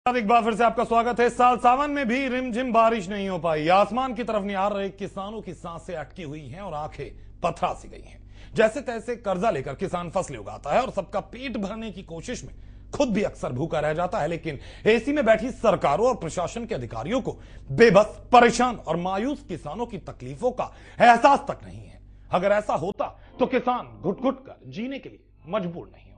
एक बार फिर से आपका स्वागत है। इस साल सावन में भी रिमझिम बारिश नहीं हो पाई। आसमान की तरफ निहार रहे किसानों की सांसें अटकी हुई हैं और आंखें पथरा सी गई हैं। जैसे तैसे कर्जा लेकर किसान फसलें उगाता है और सबका पेट भरने की कोशिश में खुद भी अक्सर भूखा रह जाता है, लेकिन एसी में बैठी सरकारों और प्रशासन के अधिकारियों को बेबस, परेशान और मायूस किसानों की तकलीफों का एहसास तक नहीं है। अगर ऐसा होता तो किसान घुट घुट कर जीने के लिए मजबूर नहीं होता।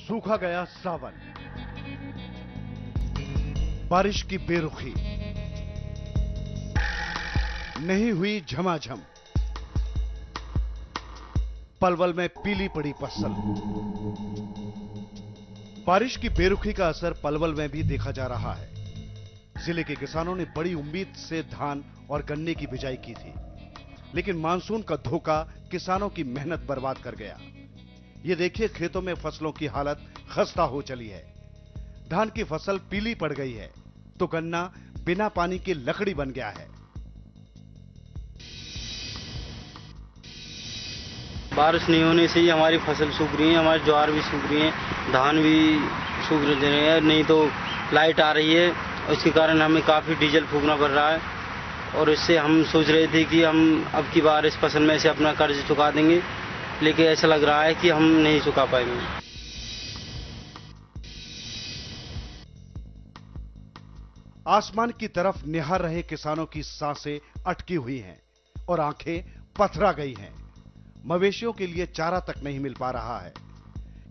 सूखा गया सावन, बारिश की बेरुखी, नहीं हुई झमाझम, पलवल में पीली पड़ी फसल। बारिश की बेरुखी का असर पलवल में भी देखा जा रहा है। जिले के किसानों ने बड़ी उम्मीद से धान और गन्ने की बिजाई की थी, लेकिन मानसून का धोखा किसानों की मेहनत बर्बाद कर गया। ये देखिए, खेतों में फसलों की हालत खस्ता हो चली है। धान की फसल पीली पड़ गई है तो गन्ना बिना पानी की लकड़ी बन गया है। बारिश नहीं होने से ही हमारी फसल सूख रही है, हमारी ज्वार भी सूख रही है, धान भी सूख रहे हैं। नहीं तो लाइट आ रही है, उसके कारण हमें काफ़ी डीजल फूकना पड़ रहा है। और इससे हम सोच रहे थे कि हम अब की बार इस फसल में से अपना कर्ज चुका देंगे, लेकिन ऐसा लग रहा है कि हम नहीं चुका पाएंगे। आसमान की तरफ निहार रहे किसानों की सांसें अटकी हुई हैं और आंखें पथरा गई हैं। मवेशियों के लिए चारा तक नहीं मिल पा रहा है।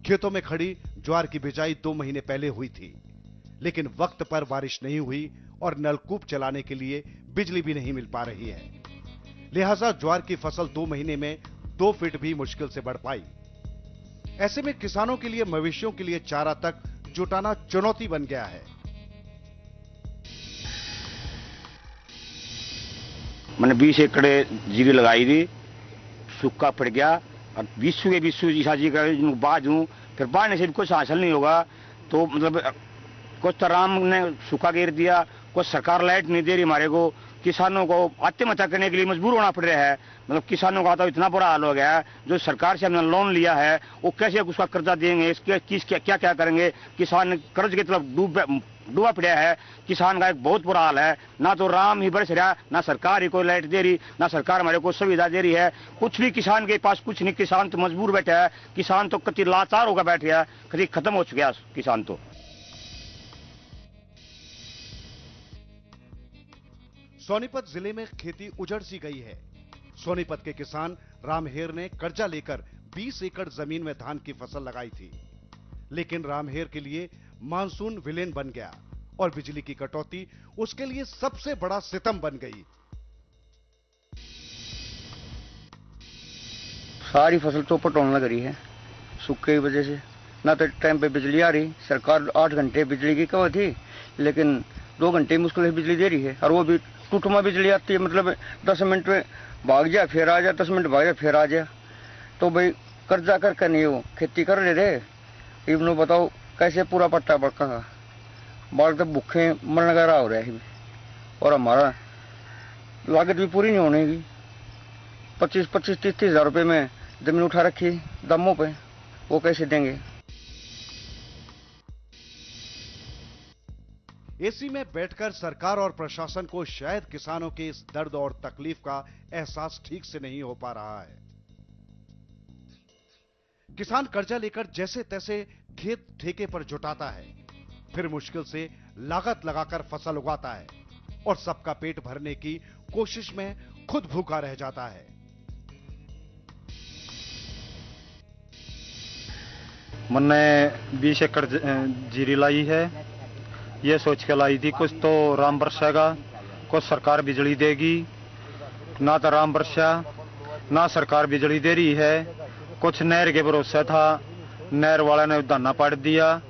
खेतों में खड़ी ज्वार की बिजाई 2 महीने पहले हुई थी, लेकिन वक्त पर बारिश नहीं हुई और नलकूप चलाने के लिए बिजली भी नहीं मिल पा रही है। लिहाजा ज्वार की फसल 2 महीने में 2 फीट भी मुश्किल से बढ़ पाई। ऐसे में किसानों के लिए मवेशियों के लिए चारा तक जुटाना चुनौती बन गया है। मैंने 20 एकड़ जीरी लगाई थी, सूखा पड़ गया और 20 ईसा जी का बाद हूँ, फिर बाढ़ने से भी कुछ हासिल नहीं होगा। तो मतलब कुछ तो राम ने सूखा घेर दिया, कुछ सरकार लाइट नहीं दे रही हमारे को। किसानों को आत्महत्या करने के लिए मजबूर होना पड़ रहा है। मतलब किसानों का तो इतना बुरा हाल हो गया है। जो सरकार से हमने लोन लिया है वो कैसे उसका कर्जा देंगे, इसके क्या क्या करेंगे। किसान कर्ज की तरफ डूबा पड़ा है। किसान का एक बहुत बुरा हाल है। ना तो राम ही बरस रहा, ना सरकार ही कोई लाइट दे रही, ना सरकार हमारे को सुविधा दे रही है। कुछ भी किसान के पास कुछ नहीं। किसान तो मजबूर बैठा है। किसान तो कति लाचार होकर बैठ गया, कति खत्म हो चुका है किसान तो। सोनीपत जिले में खेती उजड़ सी गई है। सोनीपत के किसान रामहेर ने कर्जा लेकर 20 एकड़ जमीन में धान की फसल लगाई थी, लेकिन रामहेर के लिए मानसून विलेन बन गया और बिजली की कटौती उसके लिए सबसे बड़ा सितम बन गई। सारी फसल तो पटौन लग रही है सूखे की वजह से। ना तो टाइम पे बिजली आ रही। सरकार 8 घंटे बिजली की कहो थी, लेकिन 2 घंटे मुश्किल से बिजली दे रही है। और वो भी टूटमा बिजली आती है, मतलब 10 मिनट में भाग जाए फिर आ जाए, 10 मिनट भाग जाए फिर आ जाए। तो भाई कर्जा करके नहीं हो खेती कर ले रहे। इबनो बताओ कैसे पूरा पट्टा पड़का बाल तो भूखे मरने का रहा हो रहा है। और हमारा लागत भी पूरी नहीं होने की। 25-30 हजार रुपये में जमीन उठा रखी दमों पे, वो कैसे देंगे। एसी में बैठकर सरकार और प्रशासन को शायद किसानों के इस दर्द और तकलीफ का एहसास ठीक से नहीं हो पा रहा है। किसान कर्जा लेकर जैसे तैसे खेत ठेके पर जुटाता है, फिर मुश्किल से लागत लगाकर फसल उगाता है और सबका पेट भरने की कोशिश में खुद भूखा रह जाता है। मैंने 20 एकड़ जीरी लाई है। ये सोच के लाई थी कुछ तो राम बरसेगा, कुछ सरकार बिजली देगी। ना तो राम बरसा, ना सरकार बिजली दे रही है। कुछ नहर के भरोसा था, नहर वाला ने दाना पाड़ दिया।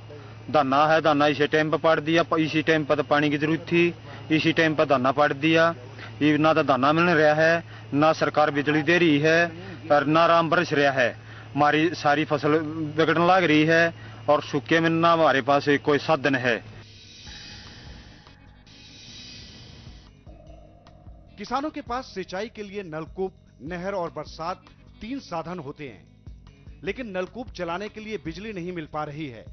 दाना है, दाना इसी टाइम पर पाड़ दिया। इसी टाइम पर तो पानी की जरूरत थी, इसी टाइम पर दाना पाड़ दिया। ये ना तो दाना मिल रहा है, ना सरकार बिजली दे रही है और ना राम बरस रहा है। हमारी सारी फसल बिगड़ने लग रही है और सूखे में ना हमारे पास कोई साधन है। किसानों के पास सिंचाई के लिए नलकूप, नहर और बरसात 3 साधन होते हैं, लेकिन नलकूप चलाने के लिए बिजली नहीं मिल पा रही है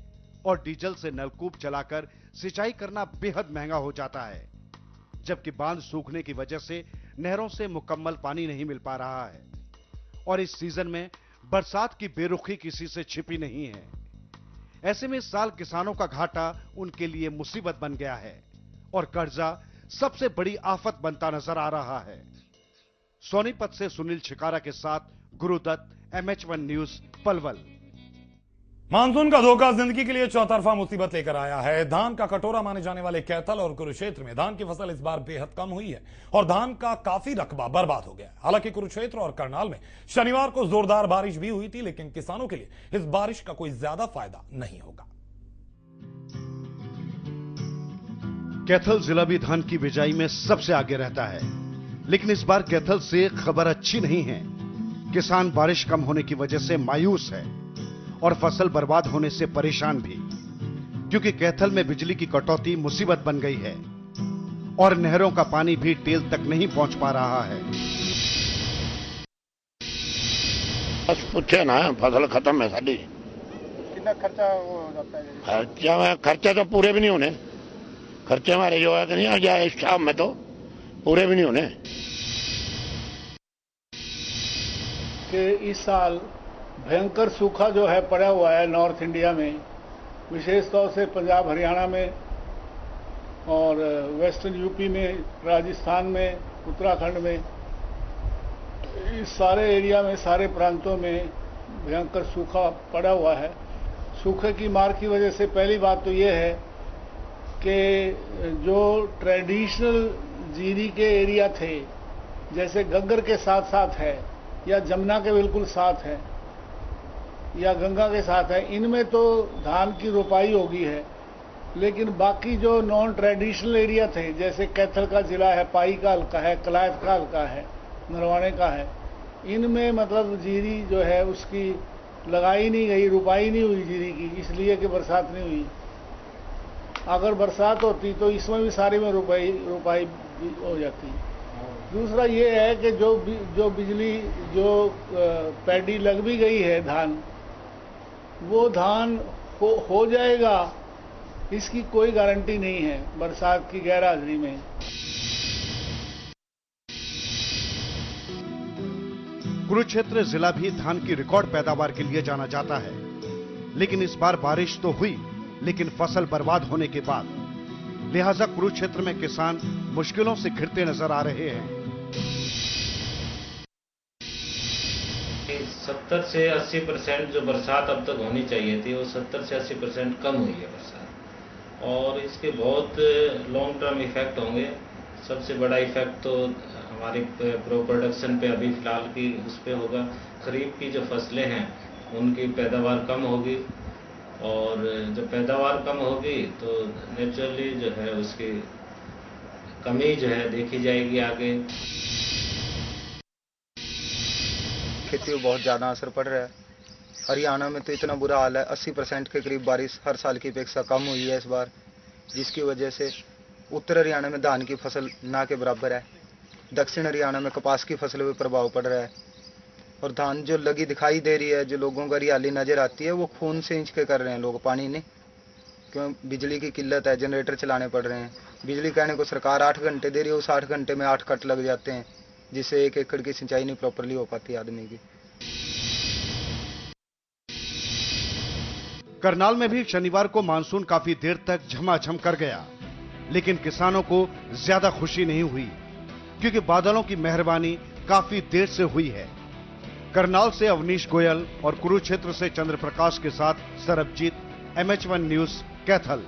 और डीजल से नलकूप चलाकर सिंचाई करना बेहद महंगा हो जाता है, जबकि बांध सूखने की वजह से नहरों से मुकम्मल पानी नहीं मिल पा रहा है और इस सीजन में बरसात की बेरुखी किसी से छिपी नहीं है। ऐसे में इस साल किसानों का घाटा उनके लिए मुसीबत बन गया है और कर्जा सबसे बड़ी आफत बनता नजर आ रहा है। सोनीपत से सुनील छिकारा के साथ Gurudatt, MH1 news, Palwal. Monsoon का धोखा जिंदगी के लिए चौतरफा मुसीबत लेकर आया है। धान का कटोरा माने जाने वाले कैथल और कुरुक्षेत्र में धान की फसल इस बार बेहद कम हुई है और धान का काफी रकबा बर्बाद हो गया है। हालांकि कुरुक्षेत्र और करनाल में शनिवार को जोरदार बारिश भी हुई थी, लेकिन किसानों के लिए इस बारिश का कोई ज्यादा फायदा नहीं होगा। कैथल जिला भी धान की बिजाई में सबसे आगे रहता है, लेकिन इस बार कैथल से खबर अच्छी नहीं है। किसान बारिश कम होने की वजह से मायूस है और फसल बर्बाद होने से परेशान भी, क्योंकि कैथल में बिजली की कटौती मुसीबत बन गई है और नहरों का पानी भी टेल तक नहीं पहुंच पा रहा है। बस पूछे ना, फसल खत्म है साड़ी। कितना खर्चा हो जाता है? खर्चा तो पूरे भी नहीं होने। खर्चे हमारे जो है कि नहीं जाए इस शाम में तो पूरे भी नहीं होने। कि इस साल भयंकर सूखा जो है पड़ा हुआ है नॉर्थ इंडिया में, विशेष तौर से पंजाब, हरियाणा में और वेस्टर्न यूपी में, राजस्थान में, उत्तराखंड में, इस सारे एरिया में, सारे प्रांतों में भयंकर सूखा पड़ा हुआ है। सूखे की मार की वजह से पहली बात तो ये है कि जो ट्रेडिशनल जीरी के एरिया थे, जैसे गग्गर के साथ साथ है या जमुना के बिल्कुल साथ है या गंगा के साथ है, इनमें तो धान की रोपाई होगी है, लेकिन बाकी जो नॉन ट्रेडिशनल एरिया थे, जैसे कैथल का जिला है, पाई का हल्का है, कलायत का हल्का है, नरवाणे का है, इनमें मतलब जीरी जो है उसकी लगाई नहीं गई, रोपाई नहीं हुई जीरी की, इसलिए कि बरसात नहीं हुई। अगर बरसात होती तो इसमें भी सारी में रोपाई हो जाती। दूसरा ये है कि जो बिजली जो पैडी लग भी गई है धान, वो धान हो जाएगा, इसकी कोई गारंटी नहीं है बरसात की गैर हाजिरी में। कुरुक्षेत्र जिला भी धान की रिकॉर्ड पैदावार के लिए जाना जाता है, लेकिन इस बार बारिश तो हुई, लेकिन फसल बर्बाद होने के बाद लिहाजा कुरुक्षेत्र में किसान मुश्किलों से घिरते नजर आ रहे हैं। 70 से 80% जो बरसात अब तक होनी चाहिए थी, वो 70 से 80% कम हुई है बरसात, और इसके बहुत लॉन्ग टर्म इफेक्ट होंगे। सबसे बड़ा इफेक्ट तो हमारी प्रोडक्शन पे अभी फिलहाल की उस पे होगा। खरीफ की जो फसलें हैं उनकी पैदावार कम होगी, और जब पैदावार कम होगी तो नेचुरली जो है उसकी कमी जो है देखी जाएगी आगे। खेती को बहुत ज़्यादा असर पड़ रहा है। हरियाणा में तो इतना बुरा हाल है, 80% के करीब बारिश हर साल की अपेक्षा कम हुई है इस बार, जिसकी वजह से उत्तर हरियाणा में धान की फसल ना के बराबर है। दक्षिण हरियाणा में कपास की फसल पर प्रभाव पड़ रहा है, और धान जो लगी दिखाई दे रही है, जो लोगों को हरियाली नजर आती है, वो खून से इंच के कर रहे हैं लोग, पानी नहीं। क्यों? बिजली की किल्लत है, जनरेटर चलाने पड़ रहे हैं। बिजली कहने को सरकार 8 घंटे दे रही है, उस 8 घंटे में 8 कट लग जाते हैं, जिससे 1 एकड़ की सिंचाई नहीं प्रॉपरली हो पाती आदमी की। करनाल में भी शनिवार को मानसून काफी देर तक झमाझम कर गया, लेकिन किसानों को ज्यादा खुशी नहीं हुई, क्योंकि बादलों की मेहरबानी काफी देर से हुई है। करनाल से अवनीश गोयल और कुरुक्षेत्र से चंद्र प्रकाश के साथ सरबजीत, MH1 न्यूज, कैथल।